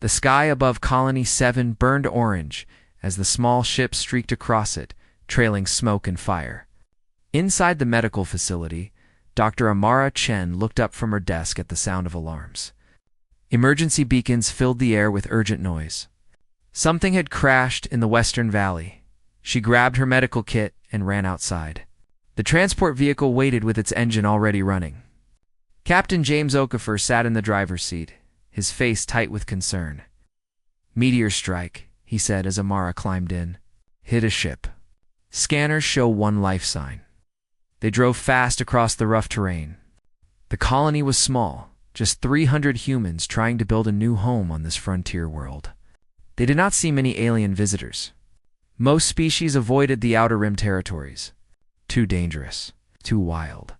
The sky above Colony 7 burned orange as the small ship streaked across it, trailing smoke and fire. Inside the medical facility, Dr. Amara Chen looked up from her desk at the sound of alarms. Emergency beacons filled the air with urgent noise. Something had crashed in the Western Valley. She grabbed her medical kit and ran outside. The transport vehicle waited with its engine already running. Captain James Okafor sat in the driver's seat, his face tight with concern. "Meteor strike," he said as Amara climbed in. "Hit a ship. Scanners show one life sign." They drove fast across the rough terrain. The colony was small, just 300 humans trying to build a new home on this frontier world. They did not see many alien visitors. Most species avoided the Outer Rim territories. Too dangerous, too wild.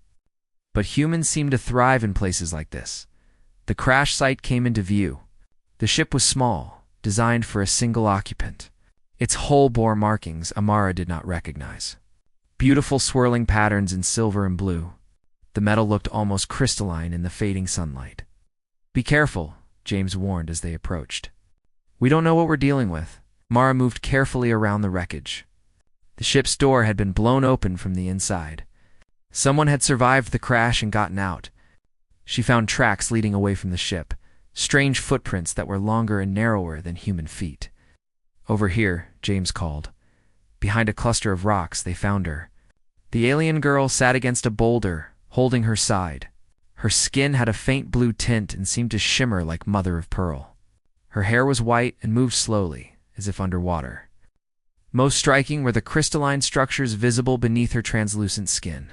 But humans seemed to thrive in places like this. The crash site came into view. The ship was small, designed for a single occupant. Its hull bore markings Amara did not recognize. Beautiful swirling patterns in silver and blue. The metal looked almost crystalline in the fading sunlight. "Be careful," James warned as they approached. "We don't know what we're dealing with." Amara moved carefully around the wreckage. The ship's door had been blown open from the inside. Someone had survived the crash and gotten out. She found tracks leading away from the ship, strange footprints that were longer and narrower than human feet. "Over here," James called. Behind a cluster of rocks, they found her. The alien girl sat against a boulder, holding her side. Her skin had a faint blue tint and seemed to shimmer like mother of pearl. Her hair was white and moved slowly, as if underwater. Most striking were the crystalline structures visible beneath her translucent skin,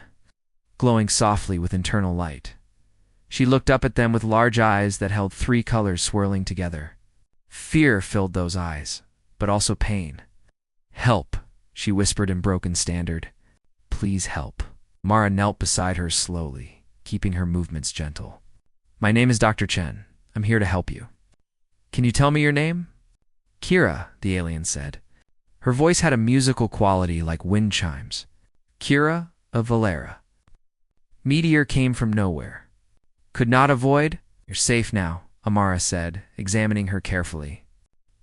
glowing softly with internal light. She looked up at them with large eyes that held 3 colors swirling together. Fear filled those eyes, but also pain. "Help," she whispered in broken standard. "Please help." Mara knelt beside her slowly, keeping her movements gentle. "My name is Dr. Chen. I'm here to help you." "Can you tell me your name?" "Kira," the alien said. Her voice had a musical quality like wind chimes. "Kira of Valera." Meteor came from nowhere. "Could not avoid?" "You're safe now," Amara said, examining her carefully.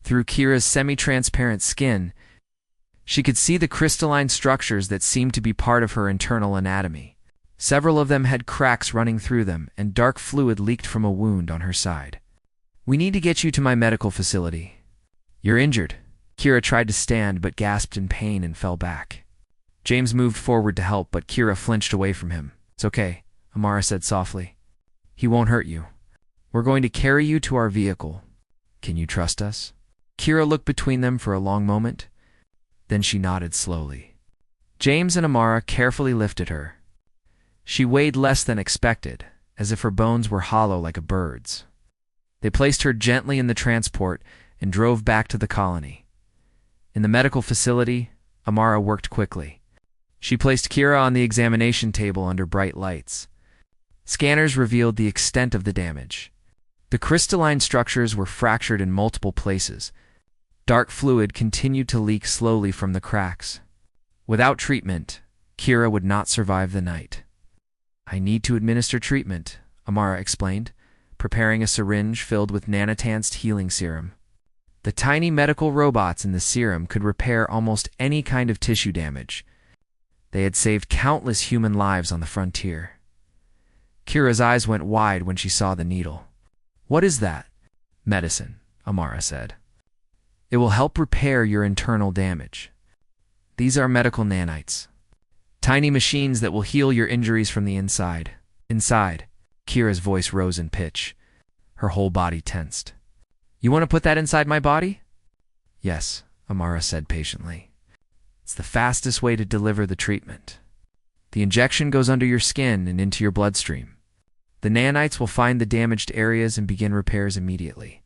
Through Kira's semi-transparent skin, she could see the crystalline structures that seemed to be part of her internal anatomy. Several of them had cracks running through them, and dark fluid leaked from a wound on her side. "We need to get you to my medical facility." "You're injured." Kira tried to stand but gasped in pain and fell back. James moved forward to help, but Kira flinched away from him. "It's okay," Amara said softly. "He won't hurt you. We're going to carry you to our vehicle. Can you trust us?" Kira looked between them for a long moment. Then she nodded slowly. James and Amara carefully lifted her. She weighed less than expected, as if her bones were hollow like a bird's. They placed her gently in the transport and drove back to the colony. In the medical facility, Amara worked quickly. She placed Kira on the examination table under bright lights. Scanners revealed the extent of the damage. The crystalline structures were fractured in multiple places. Dark fluid continued to leak slowly from the cracks. Without treatment, Kira would not survive the night. "I need to administer treatment," Amara explained, preparing a syringe filled with nanotansed healing serum. The tiny medical robots in the serum could repair almost any kind of tissue damage. They had saved countless human lives on the frontier. Kira's eyes went wide when she saw the needle. "What is that?" "Medicine," Amara said. "It will help repair your internal damage. These are medical nanites. Tiny machines that will heal your injuries from the inside." "Inside." Kira's voice rose in pitch. Her whole body tensed. "You want to put that inside my body?" "Yes," Amara said patiently. "It's the fastest way to deliver the treatment. The injection goes under your skin and into your bloodstream. The nanites will find the damaged areas and begin repairs immediately."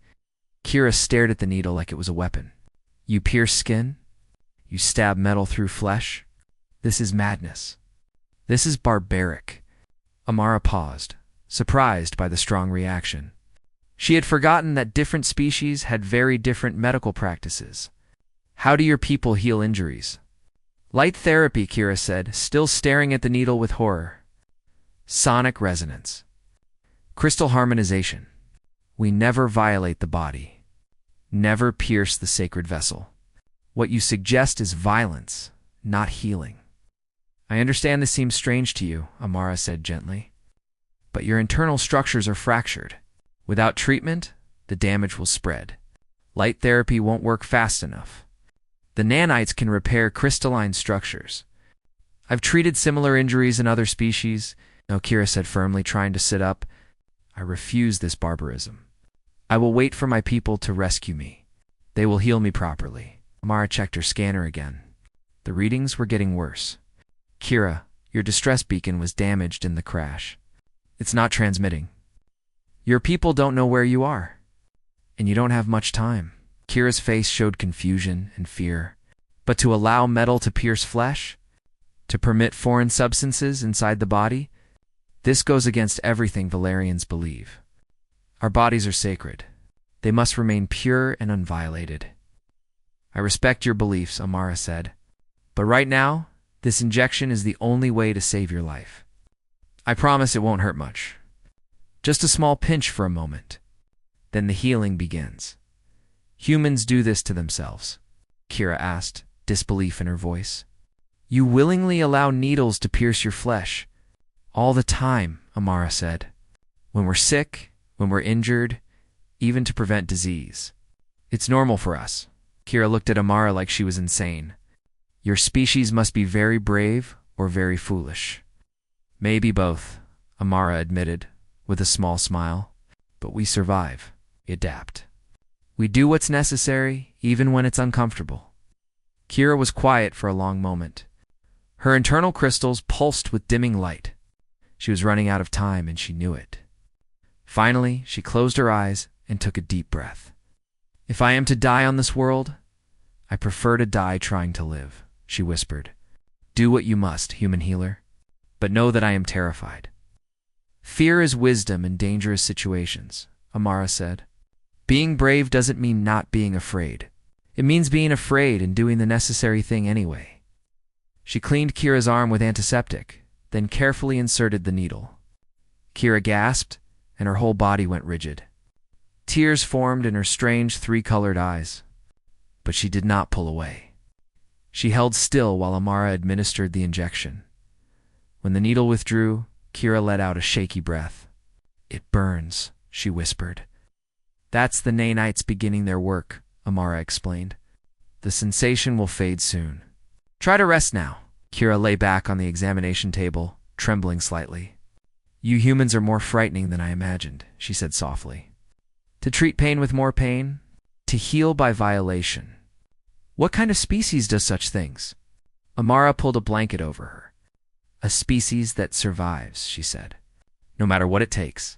Kira stared at the needle like it was a weapon. "You pierce skin? You stab metal through flesh? This is madness. This is barbaric." Amara paused, surprised by the strong reaction. She had forgotten that different species had very different medical practices. "How do your people heal injuries?" "Light therapy," Kira said, still staring at the needle with horror. "Sonic resonance. Crystal harmonization. We never violate the body. Never pierce the sacred vessel. What you suggest is violence, not healing. I understand this seems strange to you, Amara said gently. But your internal structures are fractured. Without treatment, the damage will spread. Light therapy won't work fast enough. The nanites can repair crystalline structures. I've treated similar injuries in other species, Kira said firmly, trying to sit up. I refuse this barbarism. I will wait for my people to rescue me. They will heal me properly. Amara checked her scanner again. The readings were getting worse. Kira, your distress beacon was damaged in the crash. It's not transmitting. Your people don't know where you are. And you don't have much time. Kira's face showed confusion and fear. But to allow metal to pierce flesh? To permit foreign substances inside the body? This goes against everything Valerians believe. Our bodies are sacred. They must remain pure and unviolated. I respect your beliefs, Amara said. But right now, this injection is the only way to save your life. I promise it won't hurt much. Just a small pinch for a moment. Then the healing begins. Humans do this to themselves, Kira asked, disbelief in her voice. You willingly allow needles to pierce your flesh. All the time, Amara said. When we're sick, when we're injured, even to prevent disease. It's normal for us. Kira looked at Amara like she was insane. Your species must be very brave or very foolish. Maybe both, Amara admitted, with a small smile. But we survive. We adapt. We do what's necessary, even when it's uncomfortable. Kira was quiet for a long moment. Her internal crystals pulsed with dimming light. She was running out of time, and she knew it. Finally, she closed her eyes and took a deep breath. If I am to die on this world, I prefer to die trying to live, she whispered. Do what you must, human healer, but know that I am terrified. Fear is wisdom in dangerous situations, Amara said. Being brave doesn't mean not being afraid. It means being afraid and doing the necessary thing anyway. She cleaned Kira's arm with antiseptic, then carefully inserted the needle. Kira gasped, and her whole body went rigid. Tears formed in her strange three-colored eyes, but she did not pull away. She held still while Amara administered the injection. When the needle withdrew, Kira let out a shaky breath. It burns, she whispered. That's the nanites beginning their work, Amara explained. The sensation will fade soon. Try to rest now. Kira lay back on the examination table, trembling slightly. You humans are more frightening than I imagined, she said softly. To treat pain with more pain? To heal by violation. What kind of species does such things? Amara pulled a blanket over her. A species that survives, she said. No matter what it takes.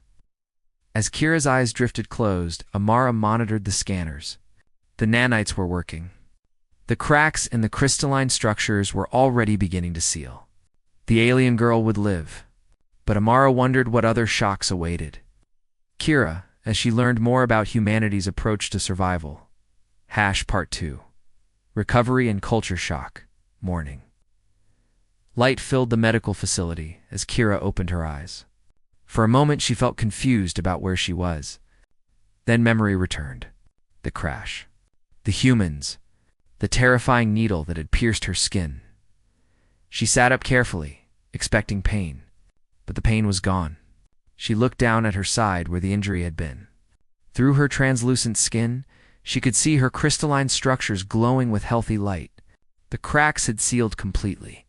As Kira's eyes drifted closed, Amara monitored the scanners. The nanites were working. The cracks in the crystalline structures were already beginning to seal. The alien girl would live. But Amara wondered what other shocks awaited. Kira, as she learned more about humanity's approach to survival. Part 2. Recovery and culture shock. Morning. Light filled the medical facility as Kira opened her eyes. For a moment she felt confused about where she was. Then memory returned. The crash. The humans. The terrifying needle that had pierced her skin. She sat up carefully, expecting pain. But the pain was gone. She looked down at her side where the injury had been. Through her translucent skin, she could see her crystalline structures glowing with healthy light. The cracks had sealed completely.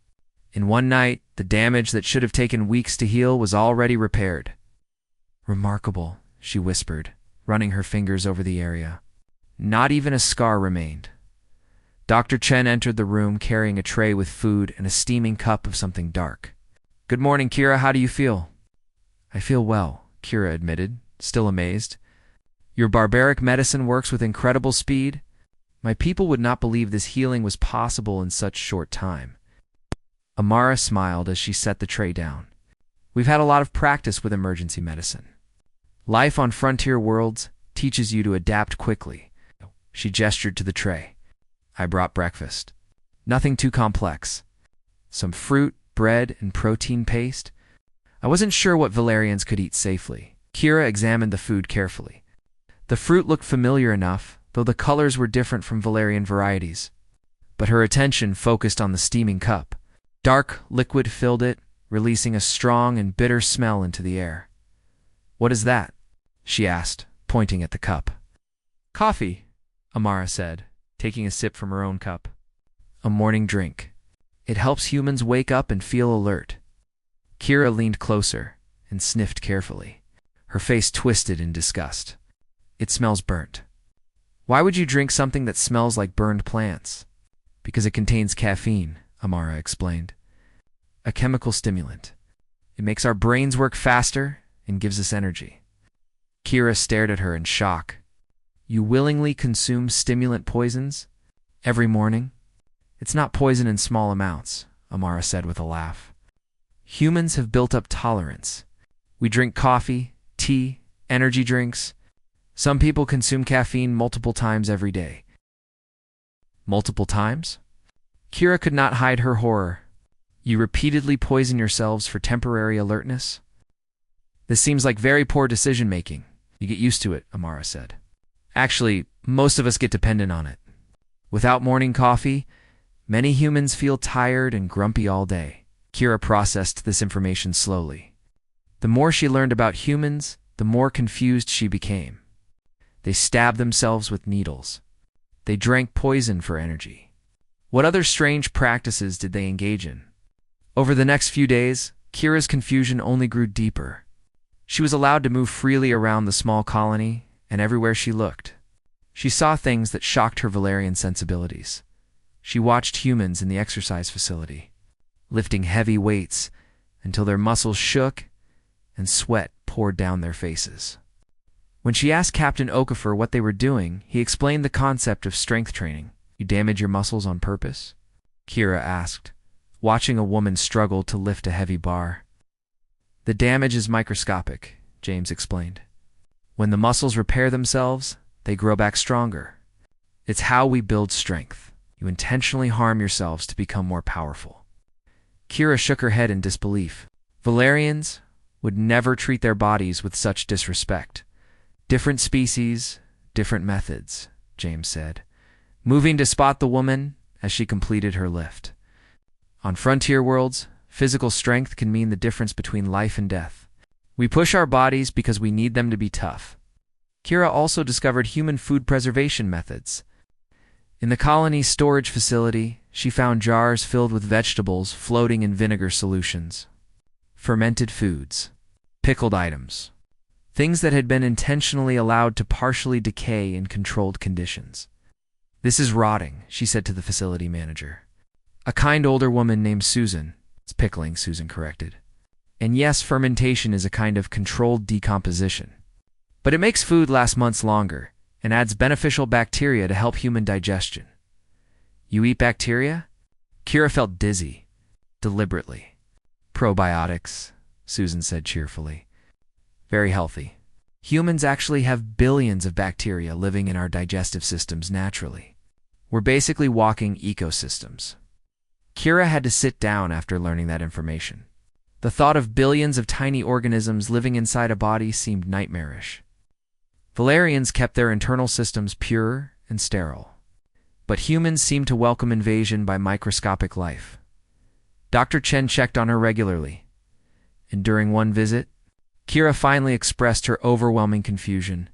In one night, the damage that should have taken weeks to heal was already repaired. Remarkable, she whispered, running her fingers over the area. Not even a scar remained. Dr. Chen entered the room carrying a tray with food and a steaming cup of something dark. Good morning, Kira. How do you feel? I feel well, Kira admitted, still amazed. Your barbaric medicine works with incredible speed. My people would not believe this healing was possible in such short time. Amara smiled as she set the tray down. We've had a lot of practice with emergency medicine. Life on frontier worlds teaches you to adapt quickly. She gestured to the tray. I brought breakfast. Nothing too complex. Some fruit, bread, and protein paste. I wasn't sure what Valerians could eat safely. Kira examined the food carefully. The fruit looked familiar enough, though the colors were different from Valerian varieties. But her attention focused on the steaming cup. Dark liquid filled it, releasing a strong and bitter smell into the air. "What is that?" she asked, pointing at the cup. "Coffee," Amara said, taking a sip from her own cup. "A morning drink. It helps humans wake up and feel alert." Kira leaned closer and sniffed carefully. Her face twisted in disgust. "It smells burnt." "Why would you drink something that smells like burned plants?" "Because it contains caffeine," Amara explained. "A chemical stimulant. It makes our brains work faster and gives us energy." Kira stared at her in shock. "You willingly consume stimulant poisons? Every morning?" "It's not poison in small amounts," Amara said with a laugh. "Humans have built up tolerance. We drink coffee, tea, energy drinks. Some people consume caffeine multiple times every day." "Multiple times?" Kira could not hide her horror. "You repeatedly poison yourselves for temporary alertness?" "This seems like very poor decision-making. You get used to it," Amara said. "Actually, most of us get dependent on it. Without morning coffee, many humans feel tired and grumpy all day." Kira processed this information slowly. The more she learned about humans, the more confused she became. They stabbed themselves with needles. They drank poison for energy. What other strange practices did they engage in? Over the next few days, Kira's confusion only grew deeper. She was allowed to move freely around the small colony, and everywhere she looked, she saw things that shocked her Valerian sensibilities. She watched humans in the exercise facility, lifting heavy weights until their muscles shook and sweat poured down their faces. When she asked Captain Okafor what they were doing, he explained the concept of strength training. "You damage your muscles on purpose?" Kira asked, watching a woman struggle to lift a heavy bar. "The damage is microscopic," James explained. "When the muscles repair themselves, they grow back stronger. It's how we build strength. You intentionally harm yourselves to become more powerful." Kira shook her head in disbelief. Valerians would never treat their bodies with such disrespect. "Different species, different methods," James said, moving to spot the woman as she completed her lift. "On frontier worlds, physical strength can mean the difference between life and death. We push our bodies because we need them to be tough." Kira also discovered human food preservation methods. In the colony's storage facility, she found jars filled with vegetables floating in vinegar solutions. Fermented foods, pickled items, things that had been intentionally allowed to partially decay in controlled conditions. "This is rotting," she said to the facility manager. "A kind older woman named Susan." "It's pickling," Susan corrected. "And yes, fermentation is a kind of controlled decomposition. But it makes food last months longer and adds beneficial bacteria to help human digestion." "You eat bacteria?" Kira felt dizzy, deliberately. "Probiotics," Susan said cheerfully. "Very healthy. Humans actually have billions of bacteria living in our digestive systems naturally. We're basically walking ecosystems." Kira had to sit down after learning that information. The thought of billions of tiny organisms living inside a body seemed nightmarish. Valerians kept their internal systems pure and sterile. But humans seemed to welcome invasion by microscopic life. Dr. Chen checked on her regularly, and during one visit, Kira finally expressed her overwhelming confusion.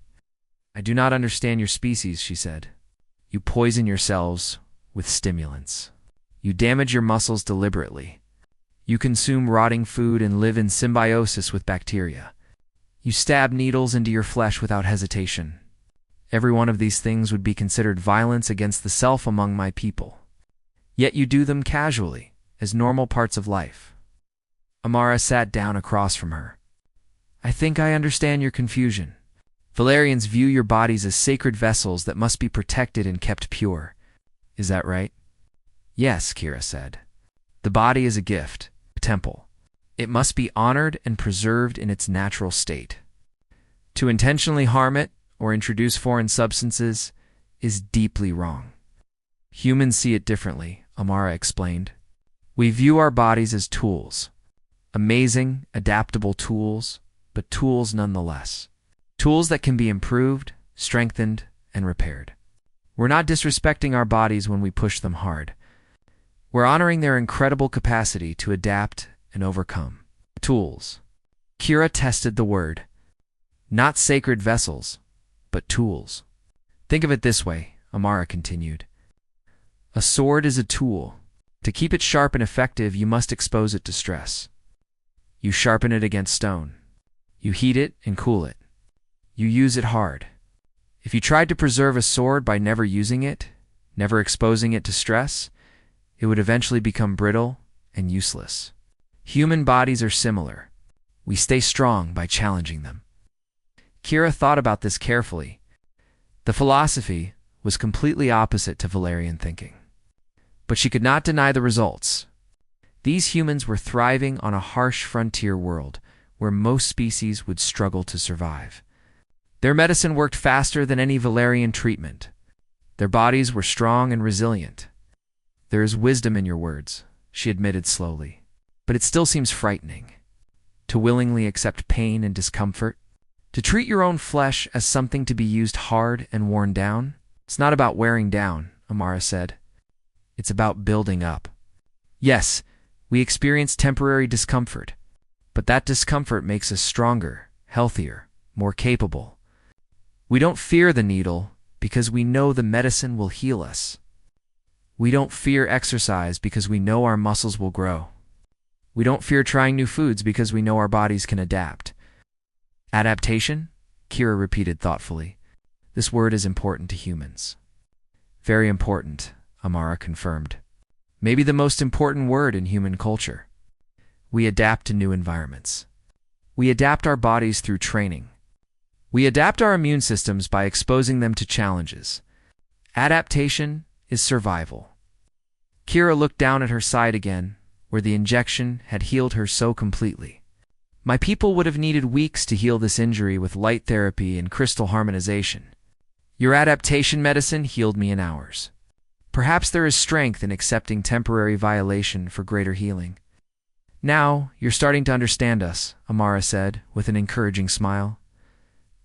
"I do not understand your species," she said. "You poison yourselves with stimulants. You damage your muscles deliberately. You consume rotting food and live in symbiosis with bacteria. You stab needles into your flesh without hesitation. Every one of these things would be considered violence against the self among my people. Yet you do them casually, as normal parts of life." Amara sat down across from her. "I think I understand your confusion. Valerians view your bodies as sacred vessels that must be protected and kept pure. Is that right?" "Yes," Kira said. "The body is a gift, a temple. It must be honored and preserved in its natural state. To intentionally harm it or introduce foreign substances is deeply wrong." "Humans see it differently," Amara explained. "We view our bodies as tools. Amazing, adaptable tools, but tools nonetheless. Tools that can be improved, strengthened, and repaired." We're not disrespecting our bodies when we push them hard. We're honoring their incredible capacity to adapt and overcome. Tools. Kira tested the word. Not sacred vessels, but tools. Think of it this way, Amara continued. A sword is a tool. To keep it sharp and effective, you must expose it to stress. You sharpen it against stone. You heat it and cool it. You use it hard. If you tried to preserve a sword by never using it, never exposing it to stress, it would eventually become brittle and useless. Human bodies are similar. We stay strong by challenging them. Kira thought about this carefully. The philosophy was completely opposite to Valerian thinking. But she could not deny the results. These humans were thriving on a harsh frontier world where most species would struggle to survive. Their medicine worked faster than any Valerian treatment. Their bodies were strong and resilient. There is wisdom in your words, she admitted slowly, but it still seems frightening. To willingly accept pain and discomfort, to treat your own flesh as something to be used hard and worn down. It's not about wearing down, Amara said. It's about building up. Yes, we experience temporary discomfort, but that discomfort makes us stronger, healthier, more capable. We don't fear the needle because we know the medicine will heal us. We don't fear exercise because we know our muscles will grow. We don't fear trying new foods because we know our bodies can adapt. Adaptation? Kira repeated thoughtfully. This word is important to humans. Very important, Amara confirmed. Maybe the most important word in human culture. We adapt to new environments. We adapt our bodies through training. We adapt our immune systems by exposing them to challenges. Adaptation is survival. Kira looked down at her side again, where the injection had healed her so completely. My people would have needed weeks to heal this injury with light therapy and crystal harmonization. Your adaptation medicine healed me in hours. Perhaps there is strength in accepting temporary violation for greater healing. Now, you're starting to understand us, Amara said, with an encouraging smile.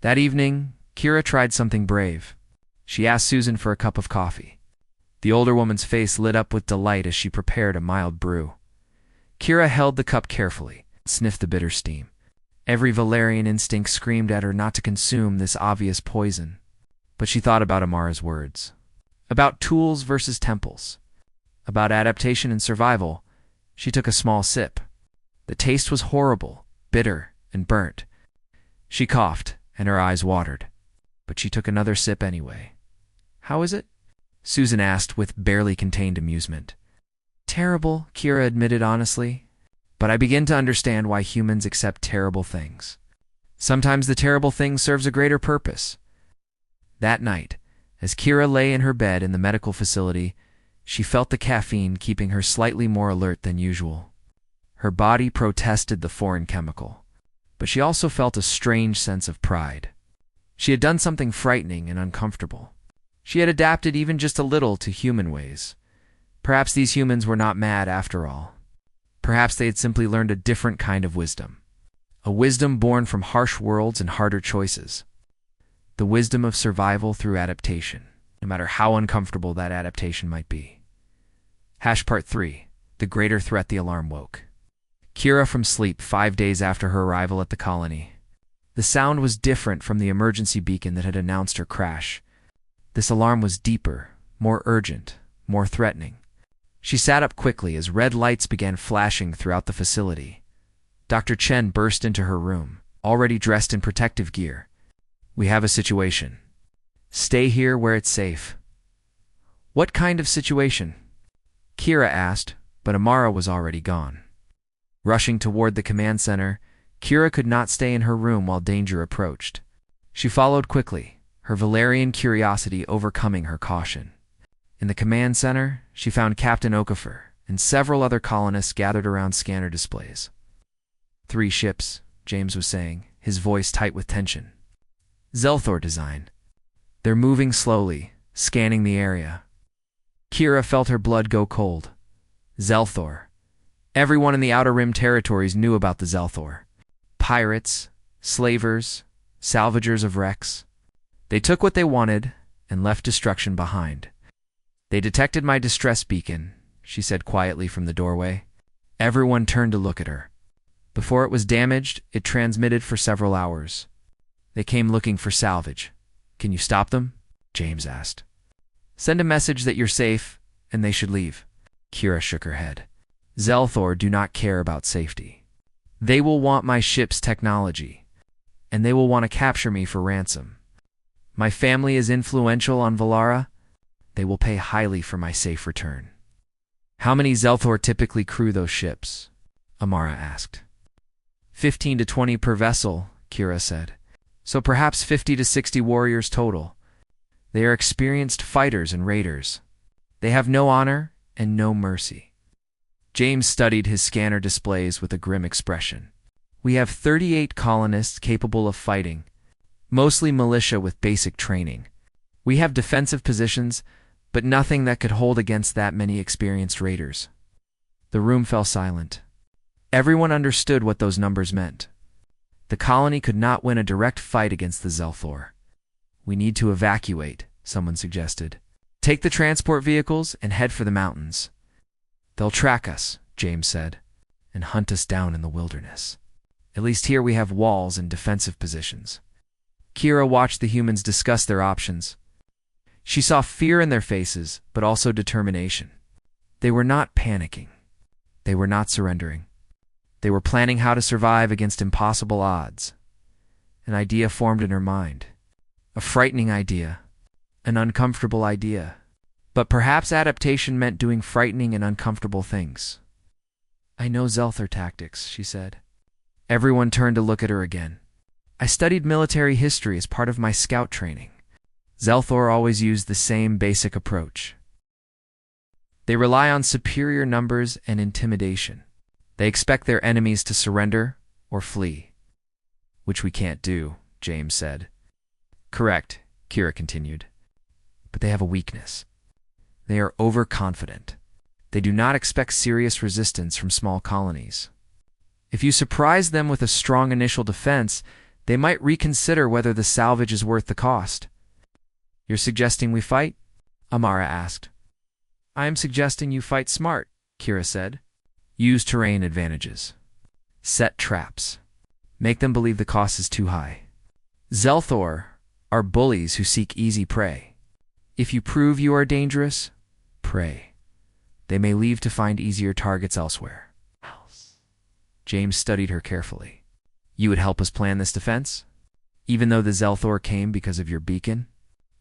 That evening, Kira tried something brave. She asked Susan for a cup of coffee. The older woman's face lit up with delight as she prepared a mild brew. Kira held the cup carefully, sniffed the bitter steam. Every Valerian instinct screamed at her not to consume this obvious poison. But she thought about Amara's words. About tools versus temples. About adaptation and survival. She took a small sip. The taste was horrible, bitter, and burnt. She coughed, and her eyes watered. But she took another sip anyway. How is it? Susan asked with barely contained amusement. Terrible, Kira admitted honestly. But I begin to understand why humans accept terrible things. Sometimes the terrible thing serves a greater purpose. That night, as Kira lay in her bed in the medical facility, she felt the caffeine keeping her slightly more alert than usual. Her body protested the foreign chemical, but she also felt a strange sense of pride. She had done something frightening and uncomfortable. She had adapted even just a little to human ways. Perhaps these humans were not mad after all. Perhaps they had simply learned a different kind of wisdom. A wisdom born from harsh worlds and harder choices. The wisdom of survival through adaptation, no matter how uncomfortable that adaptation might be. Part 3. The greater threat the alarm woke. Kira from sleep 5 days after her arrival at the colony. The sound was different from the emergency beacon that had announced her crash. This alarm was deeper, more urgent, more threatening. She sat up quickly as red lights began flashing throughout the facility. Dr. Chen burst into her room, already dressed in protective gear. We have a situation. Stay here where it's safe. What kind of situation? Kira asked, but Amara was already gone. Rushing toward the command center, Kira could not stay in her room while danger approached. She followed quickly, her Valerian curiosity overcoming her caution. In the command center, she found Captain Okafor and several other colonists gathered around scanner displays. 3 ships, James was saying, his voice tight with tension. Zelthor design. They're moving slowly, scanning the area. Kira felt her blood go cold. Zelthor. Everyone in the Outer Rim territories knew about the Zelthor. Pirates, slavers, salvagers of wrecks. They took what they wanted, and left destruction behind. They detected my distress beacon, she said quietly from the doorway. Everyone turned to look at her. Before it was damaged, it transmitted for several hours. They came looking for salvage. Can you stop them? James asked. Send a message that you're safe, and they should leave. Kira shook her head. Zelthor do not care about safety. They will want my ship's technology, and they will want to capture me for ransom. My family is influential on Valara. They will pay highly for my safe return. How many Zelthor typically crew those ships? Amara asked. 15 to 20 per vessel, Kira said. So perhaps 50 to 60 warriors total. They are experienced fighters and raiders. They have no honor and no mercy. James studied his scanner displays with a grim expression. We have 38 colonists capable of fighting, mostly militia with basic training. We have defensive positions, but nothing that could hold against that many experienced raiders. The room fell silent. Everyone understood what those numbers meant. The colony could not win a direct fight against the Zelthor. We need to evacuate, someone suggested. Take the transport vehicles and head for the mountains. They'll track us, James said, and hunt us down in the wilderness. At least here we have walls and defensive positions. Kira watched the humans discuss their options. She saw fear in their faces, but also determination. They were not panicking. They were not surrendering. They were planning how to survive against impossible odds. An idea formed in her mind. A frightening idea. An uncomfortable idea. But perhaps adaptation meant doing frightening and uncomfortable things. I know Zelthor tactics, she said. Everyone turned to look at her again. I studied military history as part of my scout training. Zelthor always used the same basic approach. They rely on superior numbers and intimidation. They expect their enemies to surrender or flee. Which we can't do, James said. Correct, Kira continued. But they have a weakness. They are overconfident. They do not expect serious resistance from small colonies. If you surprise them with a strong initial defense, they might reconsider whether the salvage is worth the cost. You're suggesting we fight? Amara asked. I am suggesting you fight smart, Kira said. Use terrain advantages. Set traps. Make them believe the cost is too high. Zelthor are bullies who seek easy prey. If you prove you are dangerous, pray. They may leave to find easier targets elsewhere. James studied her carefully. You would help us plan this defense? Even though the Zelthor came because of your beacon?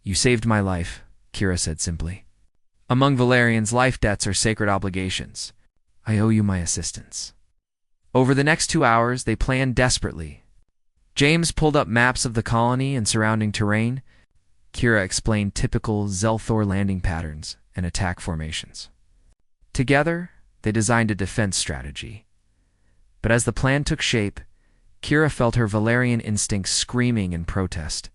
You saved my life, Kira said simply. Among Valerians, life debts are sacred obligations. I owe you my assistance. Over the next 2 hours, they planned desperately. James pulled up maps of the colony and surrounding terrain. Kira explained typical Zelthor landing patterns and attack formations. Together, they designed a defense strategy. But as the plan took shape, Kira felt her Valerian instincts screaming in protest.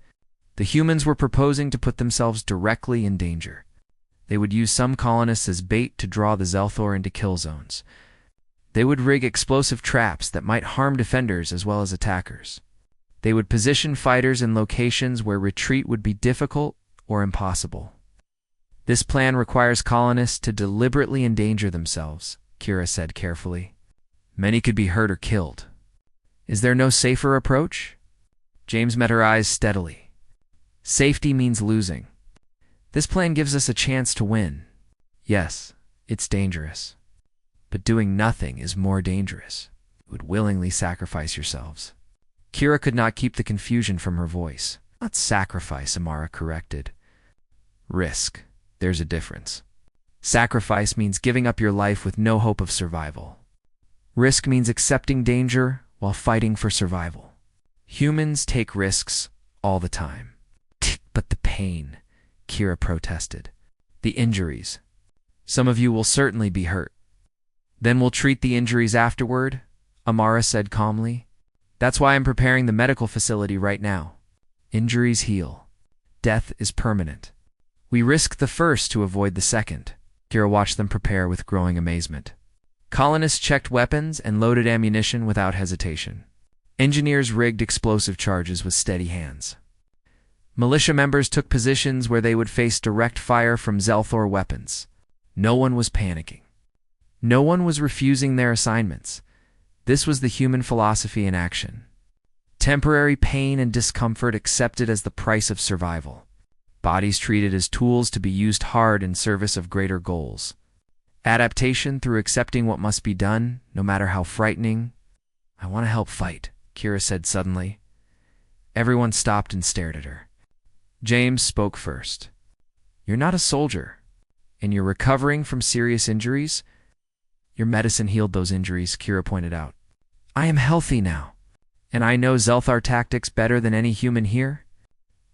The humans were proposing to put themselves directly in danger. They would use some colonists as bait to draw the Zelthor into kill zones. They would rig explosive traps that might harm defenders as well as attackers. They would position fighters in locations where retreat would be difficult or impossible. This plan requires colonists to deliberately endanger themselves, Kira said carefully. Many could be hurt or killed. Is there no safer approach? James met her eyes steadily. Safety means losing. This plan gives us a chance to win. Yes, it's dangerous. But doing nothing is more dangerous. You would willingly sacrifice yourselves. Kira could not keep the confusion from her voice. Not sacrifice, Amara corrected. Risk. There's a difference. Sacrifice means giving up your life with no hope of survival. Risk means accepting danger while fighting for survival. Humans take risks all the time. But the pain, Kira protested. The injuries. Some of you will certainly be hurt. Then we'll treat the injuries afterward, Amara said calmly. That's why I'm preparing the medical facility right now. Injuries heal. Death is permanent. We risk the first to avoid the second. Kira watched them prepare with growing amazement. Colonists checked weapons and loaded ammunition without hesitation. Engineers rigged explosive charges with steady hands. Militia members took positions where they would face direct fire from Zelthor weapons. No one was panicking. No one was refusing their assignments. This was the human philosophy in action. Temporary pain and discomfort accepted as the price of survival. Bodies treated as tools to be used hard in service of greater goals. Adaptation through accepting what must be done, no matter how frightening. "I want to help fight," Kira said suddenly. Everyone stopped and stared at her. James spoke first. "You're not a soldier, and you're recovering from serious injuries?" "Your medicine healed those injuries," Kira pointed out. "I am healthy now, and I know Zelthar tactics better than any human here.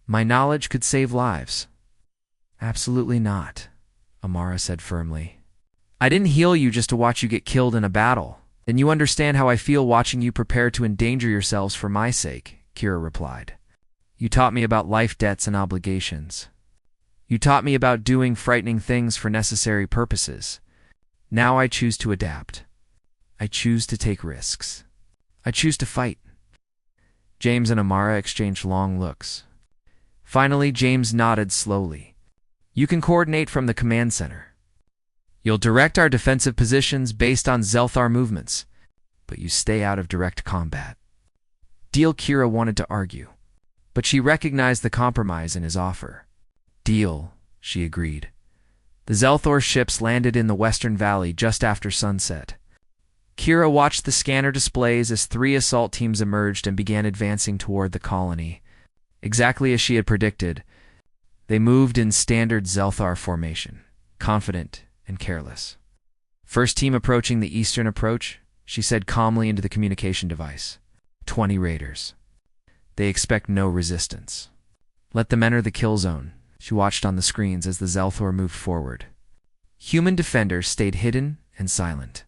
My knowledge could save lives." "Absolutely not," Amara said firmly. "I didn't heal you just to watch you get killed in a battle. Then you understand how I feel watching you prepare to endanger yourselves for my sake," Kira replied. "You taught me about life debts and obligations. You taught me about doing frightening things for necessary purposes. Now I choose to adapt. I choose to take risks. I choose to fight." James and Amara exchanged long looks. Finally, James nodded slowly. "You can coordinate from the command center. You'll direct our defensive positions based on Zelthar movements, but you stay out of direct combat." Deal. Kira wanted to argue, but she recognized the compromise in his offer. "Deal," she agreed. The Zelthor ships landed in the Western Valley just after sunset. Kira watched the scanner displays as 3 assault teams emerged and began advancing toward the colony. Exactly as she had predicted, they moved in standard Zelthar formation, confident and careless. "First team approaching the eastern approach," she said calmly into the communication device. 20 raiders. They expect no resistance. Let them enter the kill zone." She watched on the screens as the Zelthor moved forward. Human defenders stayed hidden and silent.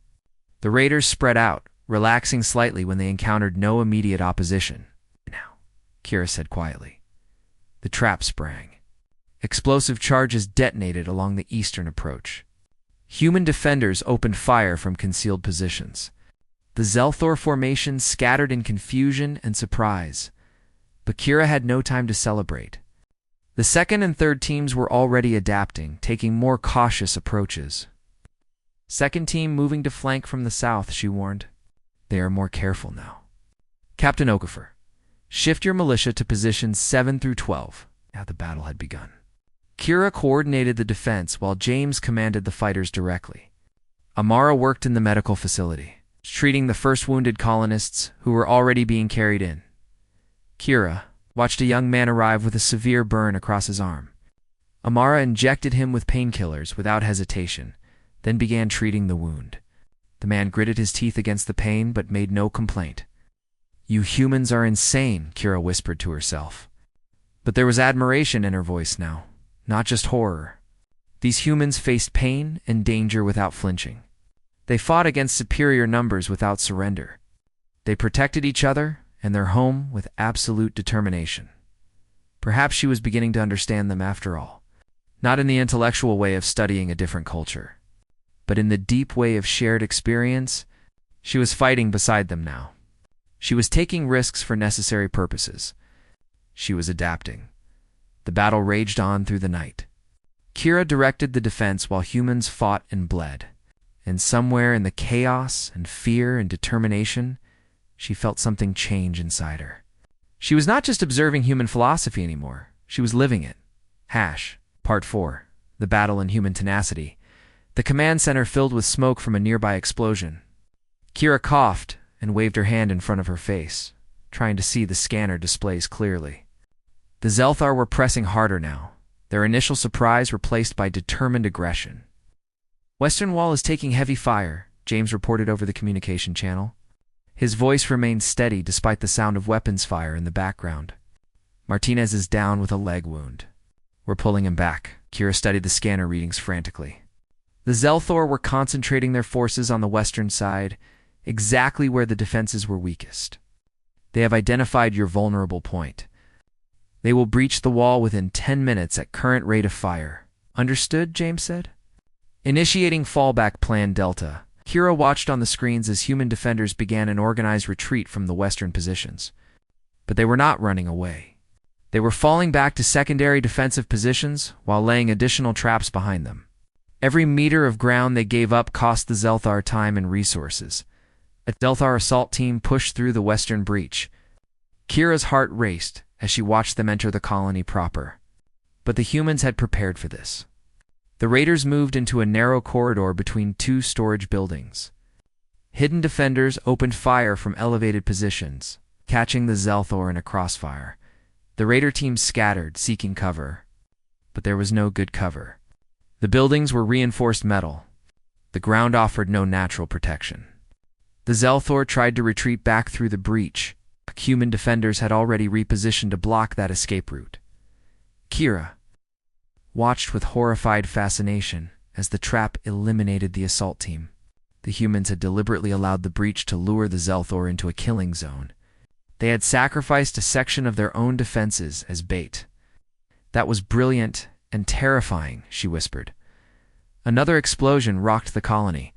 The raiders spread out, relaxing slightly when they encountered no immediate opposition. "Now," Kira said quietly. The trap sprang. Explosive charges detonated along the eastern approach. Human defenders opened fire from concealed positions. The Zelthor formation scattered in confusion and surprise, but Kira had no time to celebrate. The second and third teams were already adapting, taking more cautious approaches. "Second team moving to flank from the south," she warned. "They are more careful now. Captain Okafor, shift your militia to positions 7 through 12. Now the battle had begun. Kira coordinated the defense while James commanded the fighters directly. Amara worked in the medical facility, treating the first wounded colonists who were already being carried in. Kira watched a young man arrive with a severe burn across his arm. Amara injected him with painkillers without hesitation, then began treating the wound. The man gritted his teeth against the pain but made no complaint. "You humans are insane," Kira whispered to herself. But there was admiration in her voice now, not just horror. These humans faced pain and danger without flinching. They fought against superior numbers without surrender. They protected each other and their home with absolute determination. Perhaps she was beginning to understand them after all, not in the intellectual way of studying a different culture, but in the deep way of shared experience. She was fighting beside them now. She was taking risks for necessary purposes. She was adapting. The battle raged on through the night. Kira directed the defense while humans fought and bled. And somewhere in the chaos and fear and determination, she felt something change inside her. She was not just observing human philosophy anymore. She was living it. Part 4. The Battle in Human Tenacity. The command center filled with smoke from a nearby explosion. Kira coughed and waved her hand in front of her face, trying to see the scanner displays clearly. The Zelthar were pressing harder now, their initial surprise replaced by determined aggression. "Western Wall is taking heavy fire," James reported over the communication channel. His voice remained steady despite the sound of weapons fire in the background. "Martinez is down with a leg wound. We're pulling him back." Kira studied the scanner readings frantically. The Zelthor were concentrating their forces on the western side, exactly where the defenses were weakest. "They have identified your vulnerable point. They will breach the wall within 10 minutes at current rate of fire." "Understood," James said. Initiating fallback plan Delta, Kira watched on the screens as human defenders began an organized retreat from the western positions. But they were not running away. They were falling back to secondary defensive positions while laying additional traps behind them. Every meter of ground they gave up cost the Zelthar time and resources. A Zelthar assault team pushed through the western breach. Kira's heart raced as she watched them enter the colony proper. But the humans had prepared for this. The raiders moved into a narrow corridor between two storage buildings. Hidden defenders opened fire from elevated positions, catching the Zelthor in a crossfire. The raider team scattered, seeking cover. But there was no good cover. The buildings were reinforced metal. The ground offered no natural protection. The Zelthor tried to retreat back through the breach. Human defenders had already repositioned to block that escape route. Kira watched with horrified fascination as the trap eliminated the assault team. The humans had deliberately allowed the breach to lure the Zelthor into a killing zone. They had sacrificed a section of their own defenses as bait. That was brilliant and terrifying, she whispered. Another explosion rocked the colony.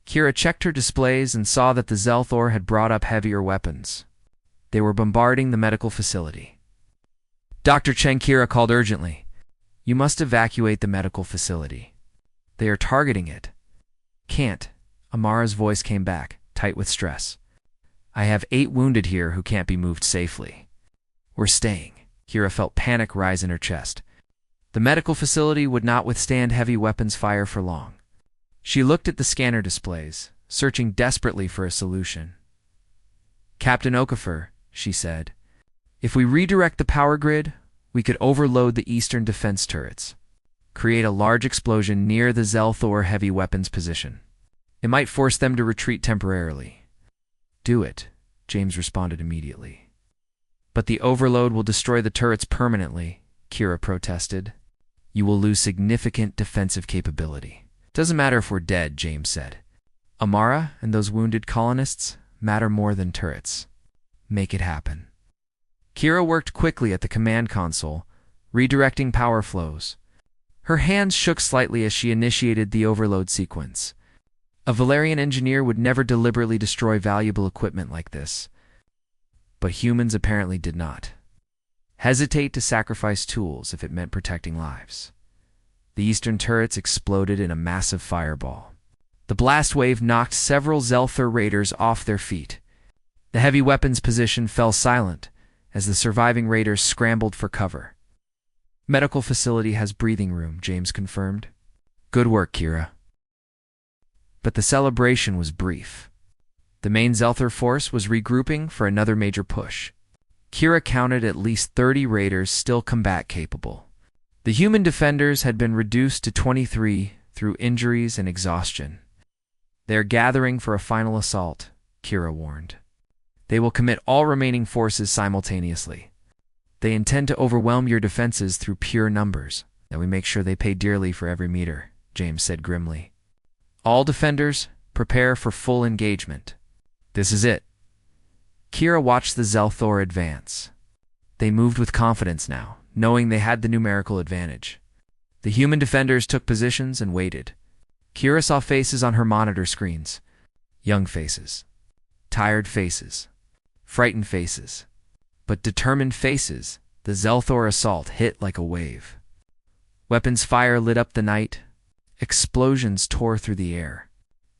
Kira checked her displays and saw that the Zelthor had brought up heavier weapons. They were bombarding the medical facility. Dr. Chen, Kira called urgently. You must evacuate the medical facility. They are targeting it. Can't. Amara's voice came back, tight with stress. I have 8 wounded here who can't be moved safely. We're staying. Kira felt panic rise in her chest. The medical facility would not withstand heavy weapons fire for long. She looked at the scanner displays, searching desperately for a solution. Captain Okafor, she said, if we redirect the power grid, we could overload the eastern defense turrets, create a large explosion near the Zelthor heavy weapons position. It might force them to retreat temporarily. Do it, James responded immediately. But the overload will destroy the turrets permanently, Kira protested. You will lose significant defensive capability. Doesn't matter if we're dead, James said. Amara and those wounded colonists matter more than turrets. Make it happen. Kira worked quickly at the command console, redirecting power flows. Her hands shook slightly as she initiated the overload sequence. A Valerian engineer would never deliberately destroy valuable equipment like this. But humans apparently did not hesitate to sacrifice tools if it meant protecting lives. The eastern turrets exploded in a massive fireball. The blast wave knocked several Zelthor raiders off their feet. The heavy weapons position fell silent as the surviving raiders scrambled for cover. Medical facility has breathing room, James confirmed. Good work, Kira. But the celebration was brief. The main Zelthor force was regrouping for another major push. Kira counted at least 30 raiders still combat-capable. The human defenders had been reduced to 23 through injuries and exhaustion. They're gathering for a final assault, Kira warned. They will commit all remaining forces simultaneously. They intend to overwhelm your defenses through pure numbers. That we make sure they pay dearly for every meter, James said grimly. All defenders, prepare for full engagement. This is it. Kira watched the Zelthor advance. They moved with confidence now, knowing they had the numerical advantage. The human defenders took positions and waited. Kira saw faces on her monitor screens. Young faces. Tired faces. Frightened faces. But determined faces. The Zelthor assault hit like a wave. Weapons fire lit up the night. Explosions tore through the air.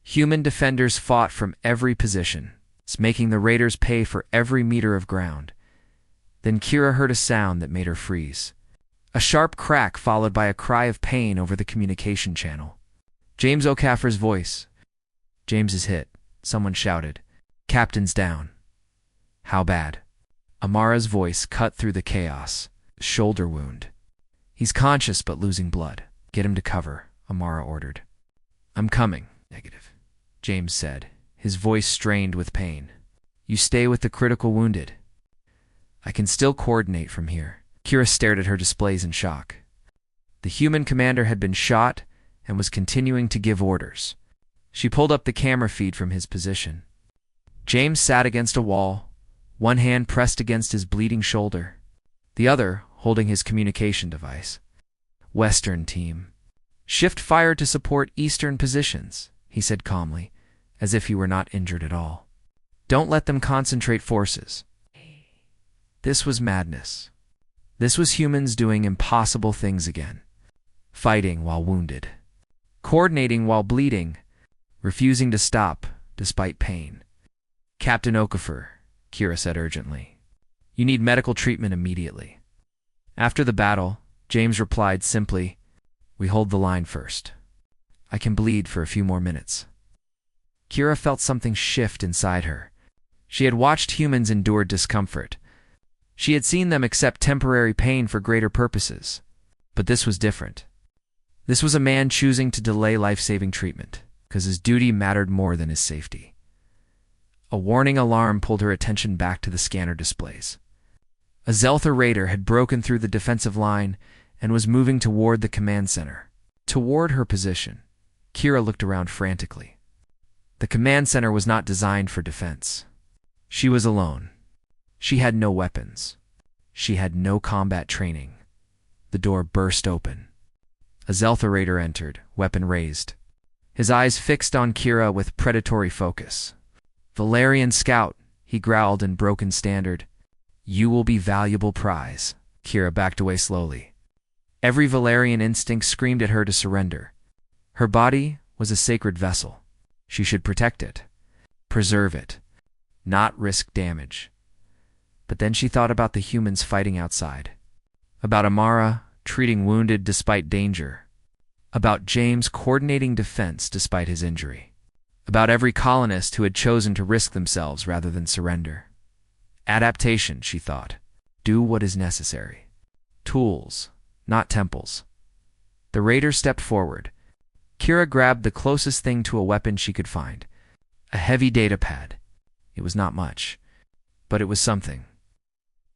Human defenders fought from every position, making the raiders pay for every meter of ground. Then Kira heard a sound that made her freeze. A sharp crack followed by a cry of pain over the communication channel. James Okafor's voice. James is hit, someone shouted. Captain's down. How bad? Amara's voice cut through the chaos. Shoulder wound. He's conscious but losing blood. Get him to cover, Amara ordered. I'm coming. Negative, James said, his voice strained with pain. You stay with the critical wounded. I can still coordinate from here. Kira stared at her displays in shock. The human commander had been shot and was continuing to give orders. She pulled up the camera feed from his position. James sat against a wall, one hand pressed against his bleeding shoulder, the other holding his communication device. Western team. Shift fire to support eastern positions, he said calmly, as if he were not injured at all. Don't let them concentrate forces. This was madness. This was humans doing impossible things again. Fighting while wounded. Coordinating while bleeding. Refusing to stop despite pain. "Captain Okafor," Kira said urgently. "You need medical treatment immediately." After the battle, James replied simply, "We hold the line first. I can bleed for a few more minutes." Kira felt something shift inside her. She had watched humans endure discomfort. She had seen them accept temporary pain for greater purposes. But this was different. This was a man choosing to delay life-saving treatment, because his duty mattered more than his safety. A warning alarm pulled her attention back to the scanner displays. A Zeltha raider had broken through the defensive line and was moving toward the command center. Toward her position, Kira looked around frantically. The command center was not designed for defense. She was alone. She had no weapons. She had no combat training. The door burst open. A Zeltha raider entered, weapon raised. His eyes fixed on Kira with predatory focus. "Valerian scout," he growled in broken standard. "You will be valuable prize." Kira backed away slowly. Every Valerian instinct screamed at her to surrender. Her body was a sacred vessel. She should protect it, preserve it, not risk damage. But then she thought about the humans fighting outside. About Amara treating wounded despite danger. About James coordinating defense despite his injury. About every colonist who had chosen to risk themselves rather than surrender. Adaptation, she thought. Do what is necessary. Tools, not temples. The raider stepped forward. Kira grabbed the closest thing to a weapon she could find. A heavy data pad. It was not much, but it was something.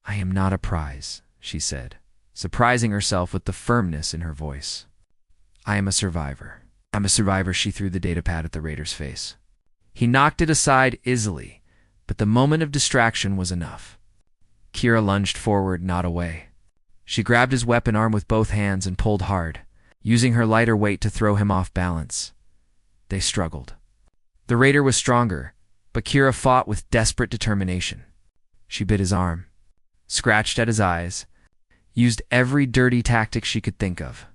"I am not a prize," she said, surprising herself with the firmness in her voice. "I am a survivor." "I'm a survivor," she threw the data pad at the raider's face. He knocked it aside easily, but the moment of distraction was enough. Kira lunged forward, not away. She grabbed his weapon arm with both hands and pulled hard, using her lighter weight to throw him off balance. They struggled. The raider was stronger, but Kira fought with desperate determination. She bit his arm, scratched at his eyes, used every dirty tactic she could think of.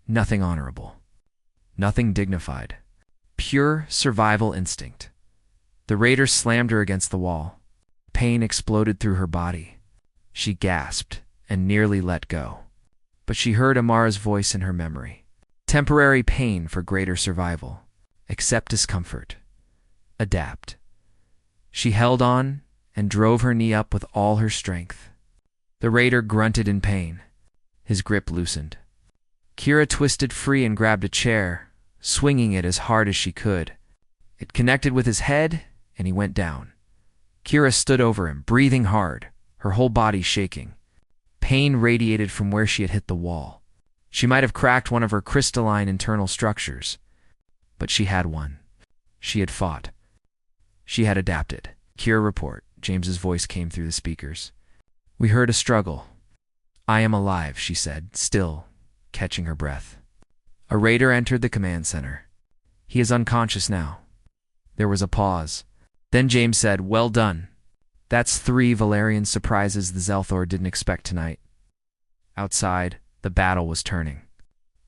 Nothing honorable. Nothing dignified. Pure survival instinct. The raider slammed her against the wall. Pain exploded through her body. She gasped and nearly let go. But she heard Amara's voice in her memory. Temporary pain for greater survival. Accept discomfort. Adapt. She held on and drove her knee up with all her strength. The raider grunted in pain. His grip loosened. Kira twisted free and grabbed a chair, swinging it as hard as she could. It connected with his head, and he went down. Kira stood over him, breathing hard, her whole body shaking. Pain radiated from where she had hit the wall. She might have cracked one of her crystalline internal structures, but she had won. She had fought. She had adapted. "Kira, report." James's voice came through the speakers. "We heard a struggle." "I am alive," she said, still catching her breath. A raider entered the command center. "He is unconscious now." There was a pause. Then James said, "Well done. That's 3 Valerian surprises the Zelthor didn't expect tonight." Outside, the battle was turning.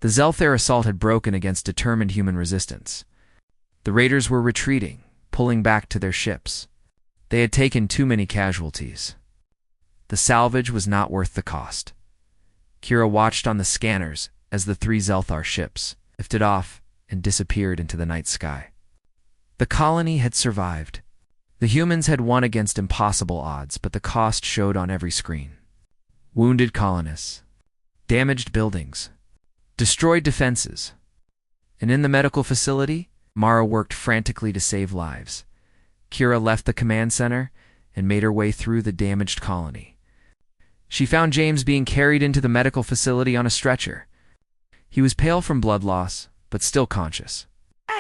The Zelthair assault had broken against determined human resistance. The raiders were retreating, pulling back to their ships. They had taken too many casualties. The salvage was not worth the cost. Kira watched on the scanners as the 3 Zelthar ships lifted off and disappeared into the night sky. The colony had survived. The humans had won against impossible odds, but the cost showed on every screen. Wounded colonists, damaged buildings, destroyed defenses. And in the medical facility, Mara worked frantically to save lives. Kira left the command center and made her way through the damaged colony. She found James being carried into the medical facility on a stretcher. He was pale from blood loss, but still conscious.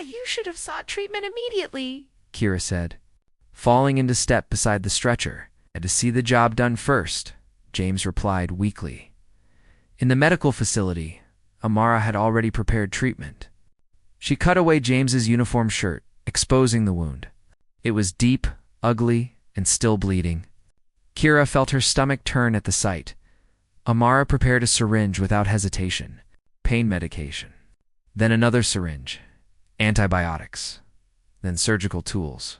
You should have sought treatment immediately," Kira said, falling into step beside the stretcher. "Had to see the job done first," James replied weakly. In the medical facility, Amara had already prepared treatment. She cut away James's uniform shirt, exposing the wound. It was deep, ugly, and still bleeding. Kira felt her stomach turn at the sight. Amara prepared a syringe without hesitation. Pain medication. Then another syringe. Antibiotics. Then surgical tools.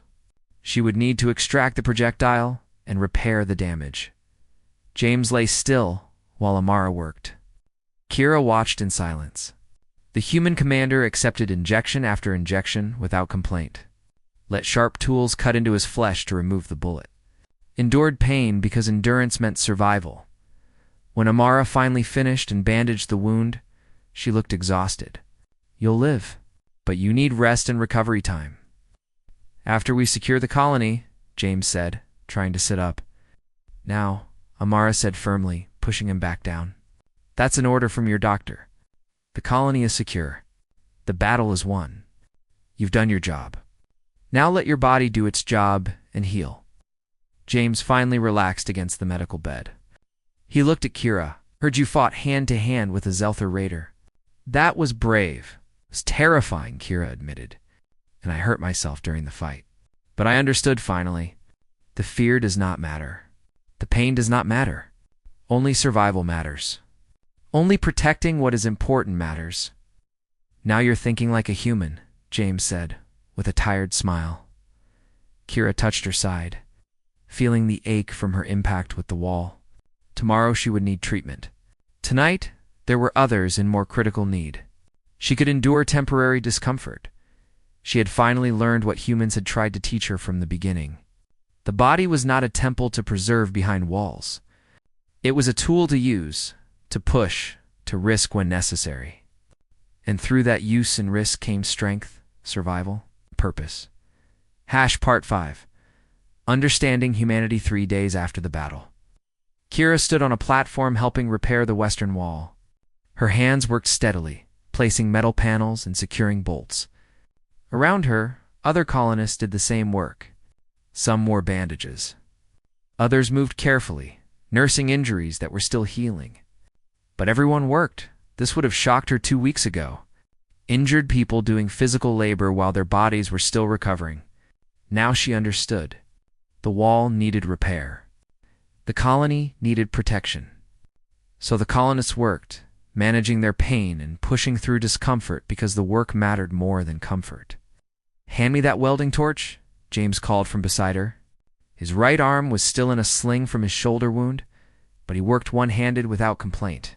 She would need to extract the projectile and repair the damage. James lay still while Amara worked. Kira watched in silence. The human commander accepted injection after injection without complaint. Let sharp tools cut into his flesh to remove the bullet. Endured pain because endurance meant survival. When Amara finally finished and bandaged the wound, she looked exhausted. You'll live, but you need rest and recovery time. After we secure the colony, James said, trying to sit up. Now, Amara said firmly, pushing him back down. That's an order from your doctor. The colony is secure. The battle is won. You've done your job. Now let your body do its job and heal. James finally relaxed against the medical bed. He looked at Kira. Heard you fought hand-to-hand with a Zelther raider. That was brave. It was terrifying, Kira admitted. And I hurt myself during the fight. But I understood finally. The fear does not matter. The pain does not matter. Only survival matters. Only protecting what is important matters. Now you're thinking like a human, James said, with a tired smile. Kira touched her side, feeling the ache from her impact with the wall. Tomorrow she would need treatment. Tonight, there were others in more critical need. She could endure temporary discomfort. She had finally learned what humans had tried to teach her from the beginning. The body was not a temple to preserve behind walls. It was a tool to use, to push, to risk when necessary. And through that use and risk came strength, survival, purpose. Part 5. Understanding Humanity 3 days after the battle. Kira stood on a platform helping repair the western wall. Her hands worked steadily, placing metal panels and securing bolts. Around her, other colonists did the same work. Some wore bandages. Others moved carefully, nursing injuries that were still healing. But everyone worked. This would have shocked her 2 weeks ago. Injured people doing physical labor while their bodies were still recovering. Now she understood. The wall needed repair. The colony needed protection. So the colonists worked, managing their pain and pushing through discomfort because the work mattered more than comfort. Hand me that welding torch, James called from beside her. His right arm was still in a sling from his shoulder wound, but he worked one-handed without complaint.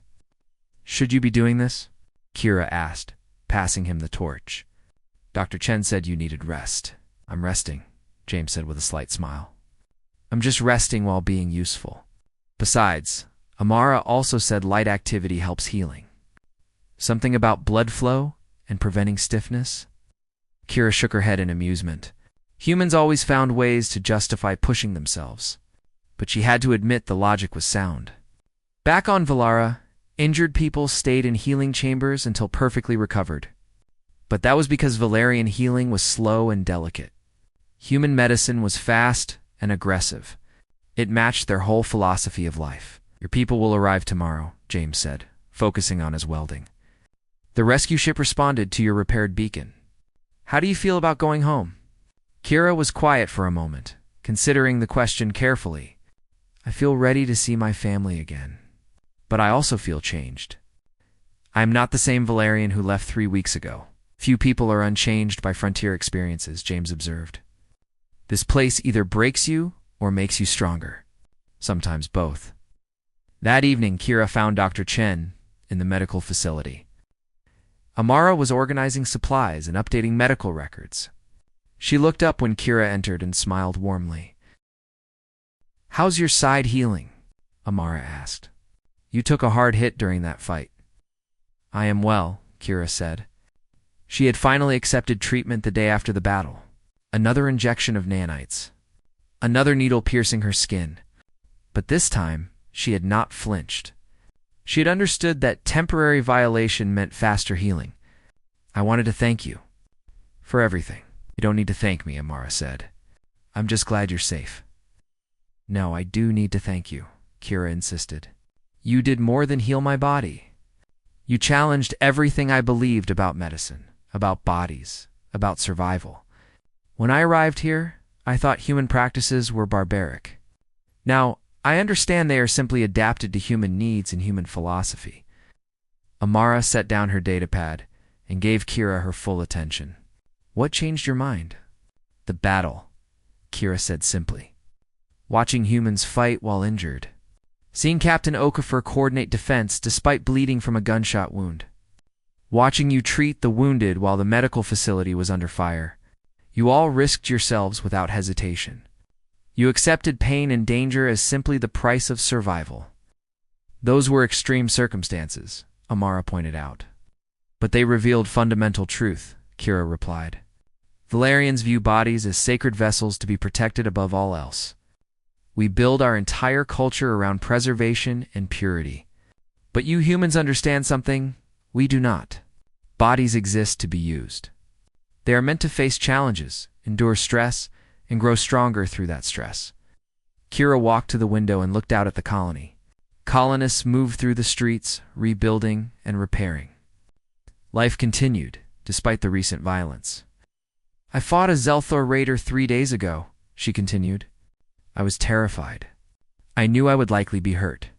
Should you be doing this? Kira asked, passing him the torch. Dr. Chen said you needed rest. I'm resting, James said with a slight smile. I'm just resting while being useful. Besides, Amara also said light activity helps healing. Something about blood flow and preventing stiffness? Kira shook her head in amusement. Humans always found ways to justify pushing themselves, but she had to admit the logic was sound. Back on Valara, injured people stayed in healing chambers until perfectly recovered. But that was because Valarian healing was slow and delicate. Human medicine was fast and aggressive. It matched their whole philosophy of life. Your people will arrive tomorrow, James said, focusing on his welding. The rescue ship responded to your repaired beacon. How do you feel about going home? Kira was quiet for a moment, considering the question carefully. I feel ready to see my family again. But I also feel changed. I am not the same Valarian who left 3 weeks ago. Few people are unchanged by frontier experiences, James observed. This place either breaks you or makes you stronger. Sometimes both. That evening, Kira found Dr. Chen in the medical facility. Amara was organizing supplies and updating medical records. She looked up when Kira entered and smiled warmly. How's your side healing? Amara asked. You took a hard hit during that fight. I am well, Kira said. She had finally accepted treatment the day after the battle. Another injection of nanites. Another needle piercing her skin. But this time, she had not flinched. She had understood that temporary violation meant faster healing. I wanted to thank you. For everything. You don't need to thank me, Amara said. I'm just glad you're safe. No, I do need to thank you, Kira insisted. You did more than heal my body. You challenged everything I believed about medicine, about bodies, about survival. When I arrived here, I thought human practices were barbaric. Now, I understand they are simply adapted to human needs and human philosophy. Amara set down her datapad and gave Kira her full attention. What changed your mind? The battle, Kira said simply. Watching humans fight while injured. Seeing Captain Okafor coordinate defense despite bleeding from a gunshot wound. Watching you treat the wounded while the medical facility was under fire. You all risked yourselves without hesitation. You accepted pain and danger as simply the price of survival. Those were extreme circumstances, Amara pointed out. But they revealed fundamental truth, Kira replied. Valerians view bodies as sacred vessels to be protected above all else. We build our entire culture around preservation and purity. But you humans understand something we do not. Bodies exist to be used. They are meant to face challenges, endure stress, and grow stronger through that stress. Kira walked to the window and looked out at the colony. Colonists moved through the streets, rebuilding and repairing. Life continued, despite the recent violence. I fought a Zelthor raider 3 days ago, she continued. I was terrified. I knew I would likely be hurt.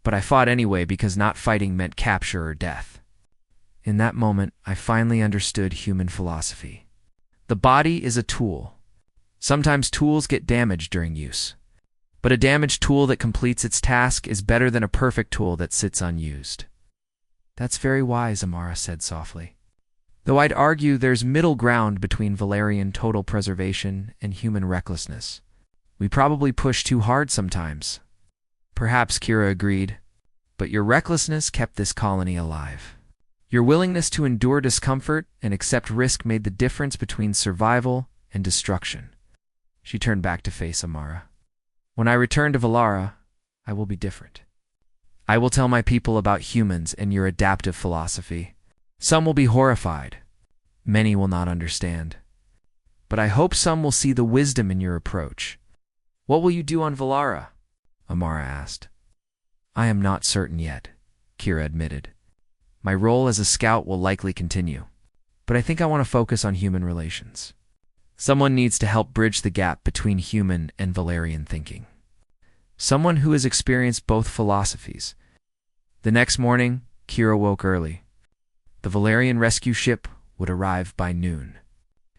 But I fought anyway because not fighting meant capture or death. In that moment, I finally understood human philosophy. The body is a tool. Sometimes tools get damaged during use. But a damaged tool that completes its task is better than a perfect tool that sits unused. That's very wise, Amara said softly. Though I'd argue there's middle ground between Valerian total preservation and human recklessness. We probably push too hard sometimes. Perhaps, Kira agreed, but your recklessness kept this colony alive. Your willingness to endure discomfort and accept risk made the difference between survival and destruction. She turned back to face Amara. When I return to Valara, I will be different. I will tell my people about humans and your adaptive philosophy. Some will be horrified. Many will not understand. But I hope some will see the wisdom in your approach. What will you do on Valara? Amara asked. I am not certain yet, Kira admitted. My role as a scout will likely continue, but I think I want to focus on human relations. Someone needs to help bridge the gap between human and Valerian thinking. Someone who has experienced both philosophies. The next morning, Kira woke early. The Valerian rescue ship would arrive by noon.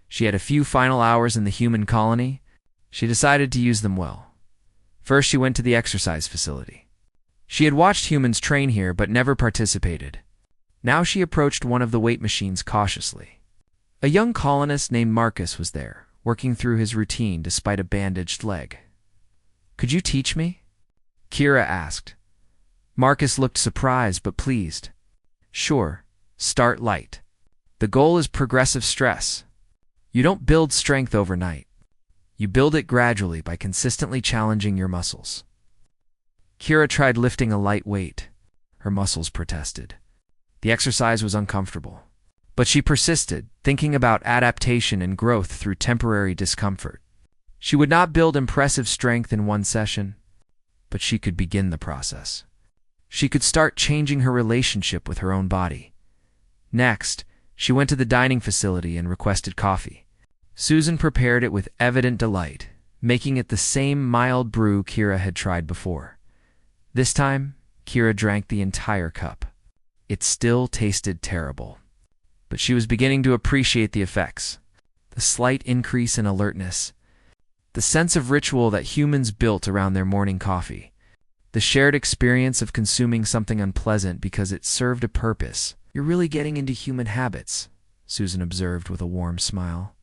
She had a few final hours in the human colony. She decided to use them well. First, she went to the exercise facility. She had watched humans train here but never participated. Now she approached one of the weight machines cautiously. A young colonist named Marcus was there, working through his routine despite a bandaged leg. Could you teach me? Kira asked. Marcus looked surprised but pleased. Sure, start light. The goal is progressive stress. You don't build strength overnight. You build it gradually by consistently challenging your muscles. Kira tried lifting a light weight. Her muscles protested. The exercise was uncomfortable. But she persisted, thinking about adaptation and growth through temporary discomfort. She would not build impressive strength in one session, but she could begin the process. She could start changing her relationship with her own body. Next, she went to the dining facility and requested coffee. Susan prepared it with evident delight, making it the same mild brew Kira had tried before. This time, Kira drank the entire cup. It still tasted terrible, but she was beginning to appreciate the effects. The slight increase in alertness. The sense of ritual that humans built around their morning coffee. The shared experience of consuming something unpleasant because it served a purpose. You're really getting into human habits, Susan observed with a warm smile.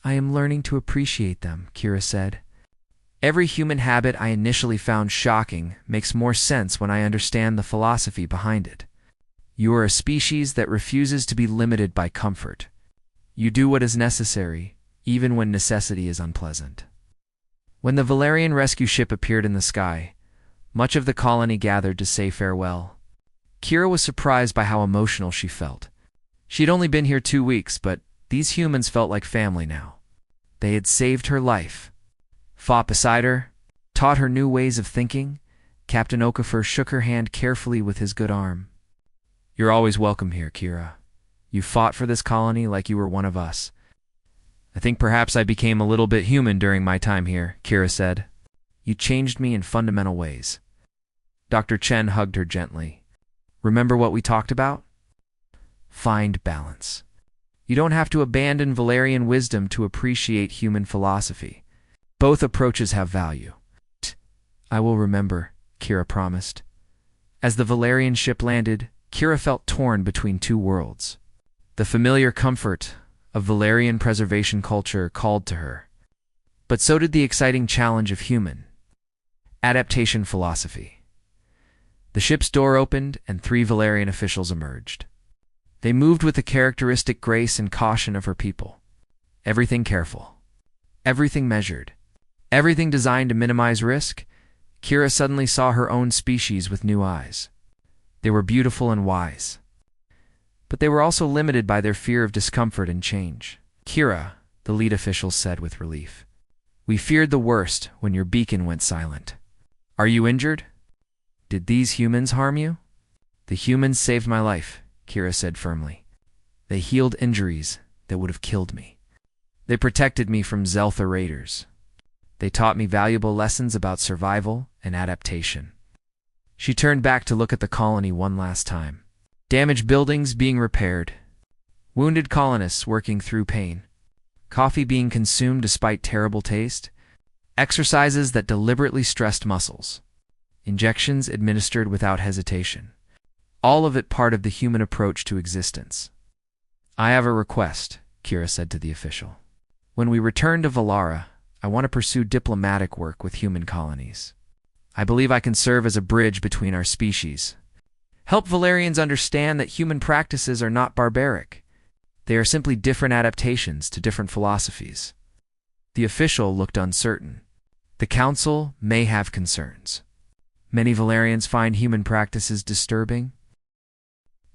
I am learning to appreciate them, Kira said. Every human habit I initially found shocking makes more sense when I understand the philosophy behind it. You are a species that refuses to be limited by comfort. You do what is necessary, even when necessity is unpleasant. When the Valerian rescue ship appeared in the sky, much of the colony gathered to say farewell. Kira was surprised by how emotional she felt. She'd only been here 2 weeks, but these humans felt like family now. They had saved her life, fought beside her, taught her new ways of thinking. Captain Okafor shook her hand carefully with his good arm. You're always welcome here, Kira. You fought for this colony like you were one of us. I think perhaps I became a little bit human during my time here, Kira said. You changed me in fundamental ways. Dr. Chen hugged her gently. Remember what we talked about? Find balance. You don't have to abandon Valerian wisdom to appreciate human philosophy. Both approaches have value. I will remember, Kira promised. As the Valerian ship landed, Kira felt torn between two worlds. The familiar comfort of Valerian preservation culture called to her, but so did the exciting challenge of human adaptation philosophy. The ship's door opened and 3 Valerian officials emerged. They moved with the characteristic grace and caution of her people. Everything careful. Everything measured. Everything designed to minimize risk. Kira suddenly saw her own species with new eyes. They were beautiful and wise, but they were also limited by their fear of discomfort and change. Kira, the lead official said with relief, we feared the worst when your beacon went silent. Are you injured? Did these humans harm you? The humans saved my life, Kira said firmly. They healed injuries that would have killed me. They protected me from Zeltha raiders. They taught me valuable lessons about survival and adaptation. She turned back to look at the colony one last time. Damaged buildings being repaired. Wounded colonists working through pain. Coffee being consumed despite terrible taste. Exercises that deliberately stressed muscles. Injections administered without hesitation. All of it part of the human approach to existence. I have a request, Kira said to the official. When we return to Valara, I want to pursue diplomatic work with human colonies. I believe I can serve as a bridge between our species. Help Valerians understand that human practices are not barbaric. They are simply different adaptations to different philosophies. The official looked uncertain. The council may have concerns. Many Valerians find human practices disturbing.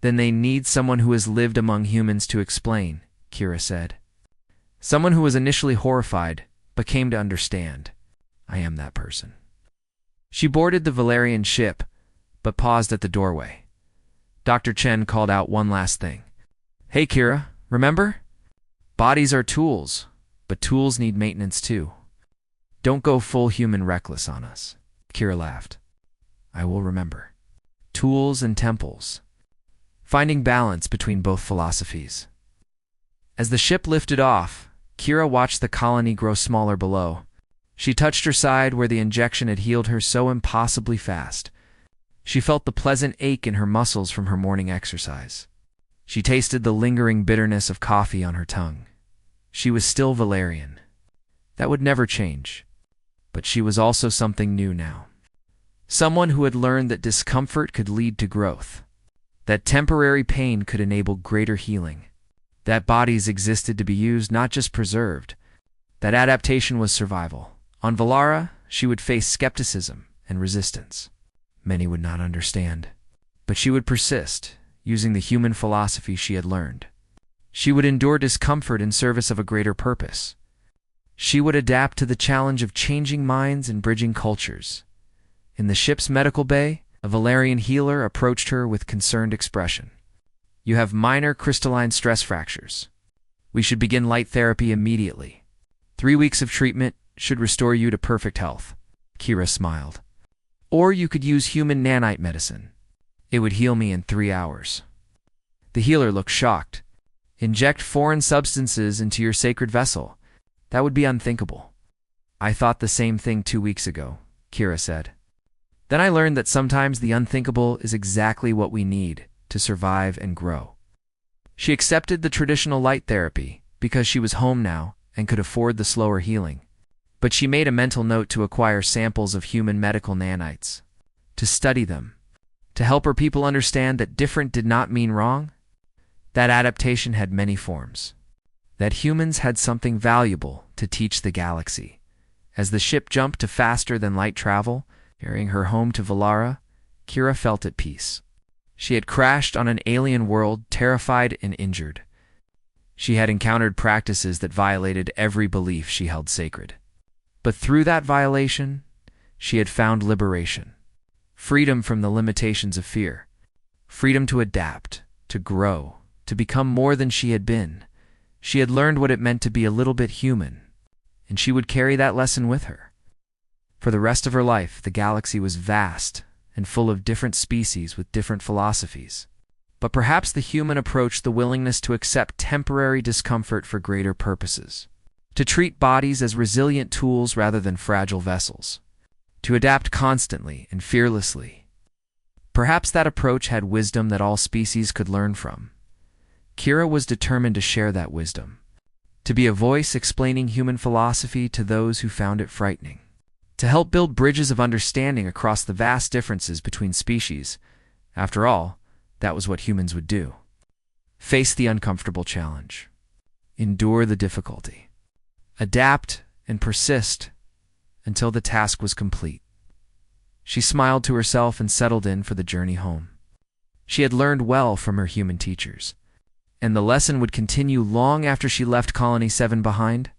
Then they need someone who has lived among humans to explain, Kira said. Someone who was initially horrified, but came to understand. I am that person. She boarded the Valerian ship, but paused at the doorway. Dr. Chen called out one last thing. Hey, Kira, remember? Bodies are tools, but tools need maintenance too. Don't go full human reckless on us. Kira laughed. I will remember. Tools and temples. Finding balance between both philosophies. As the ship lifted off, Kira watched the colony grow smaller below. She touched her side where the injection had healed her so impossibly fast. She felt the pleasant ache in her muscles from her morning exercise. She tasted the lingering bitterness of coffee on her tongue. She was still Valerian. That would never change. But she was also something new now. Someone who had learned that discomfort could lead to growth. That temporary pain could enable greater healing. That bodies existed to be used, not just preserved. That adaptation was survival. On Valara, she would face skepticism and resistance. Many would not understand. But she would persist, using the human philosophy she had learned. She would endure discomfort in service of a greater purpose. She would adapt to the challenge of changing minds and bridging cultures. In the ship's medical bay, a Valerian healer approached her with concerned expression. You have minor crystalline stress fractures. We should begin light therapy immediately. 3 weeks of treatment should restore you to perfect health. Kira smiled. Or you could use human nanite medicine. It would heal me in 3 hours. The healer looked shocked. Inject foreign substances into your sacred vessel. That would be unthinkable. I thought the same thing 2 weeks ago, Kira said. Then I learned that sometimes the unthinkable is exactly what we need to survive and grow. She accepted the traditional light therapy because she was home now and could afford the slower healing. But she made a mental note to acquire samples of human medical nanites, to study them, to help her people understand that different did not mean wrong, that adaptation had many forms, that humans had something valuable to teach the galaxy. As the ship jumped to faster than light travel, carrying her home to Valara, Kira felt at peace. She had crashed on an alien world, terrified and injured. She had encountered practices that violated every belief she held sacred. But through that violation, she had found liberation. Freedom from the limitations of fear. Freedom to adapt, to grow, to become more than she had been. She had learned what it meant to be a little bit human, and she would carry that lesson with her. For the rest of her life, the galaxy was vast and full of different species with different philosophies. But perhaps the human approached the willingness to accept temporary discomfort for greater purposes, to treat bodies as resilient tools rather than fragile vessels, to adapt constantly and fearlessly. Perhaps that approach had wisdom that all species could learn from. Kira was determined to share that wisdom, to be a voice explaining human philosophy to those who found it frightening, to help build bridges of understanding across the vast differences between species. After all, that was what humans would do. Face the uncomfortable challenge. Endure the difficulty. Adapt and persist until the task was complete. She smiled to herself and settled in for the journey home. She had learned well from her human teachers, and the lesson would continue long after she left Colony 7 behind.